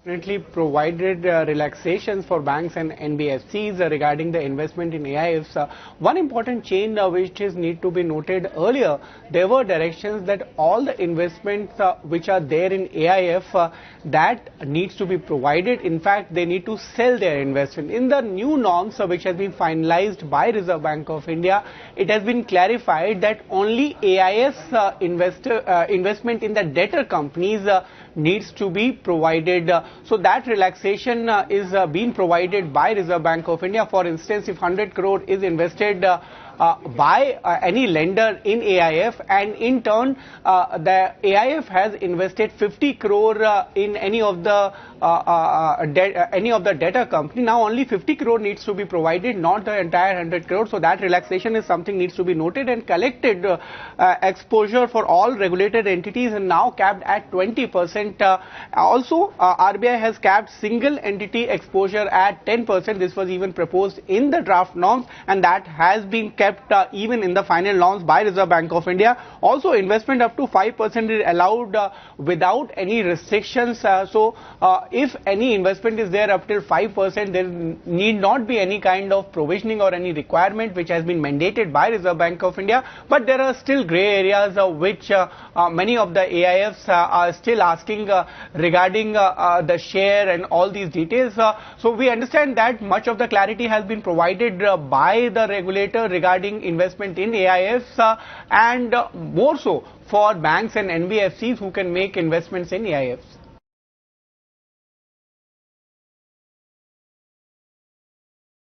Definitely provided relaxations for banks and NBFCs regarding the investment in AIFs. One important change which is need to be noted earlier, there were directions that all the investments which are there in AIF that needs to be provided. In fact, they need to sell their investment. In the new norms which has been finalized by Reserve Bank of India, it has been clarified that only AIFs investment in the debtor companies needs to be provided. So that relaxation is being provided by Reserve Bank of India. For instance, if 100 crore is invested by any lender in AIF, and in turn the AIF has invested 50 crore in any of the debtor company. Now only 50 crore needs to be provided, not the entire 100 crore. So that relaxation is something needs to be noted, and collected exposure for all regulated entities is now capped at 20%. Also, RBI has capped single entity exposure at 10%. This was even proposed in the draft norms, and that has been kept even in the final norms by Reserve Bank of India. Also, investment up to 5% is allowed without any restrictions. So if any investment is there up till 5%, there need not be any kind of provisioning or any requirement which has been mandated by Reserve Bank of India. But there are still grey areas which many of the AIFs are still asking regarding the share and all these details. So we understand that much of the clarity has been provided by the regulator regarding investment in AIFs, and more so for banks and NBFCs who can make investments in AIFs.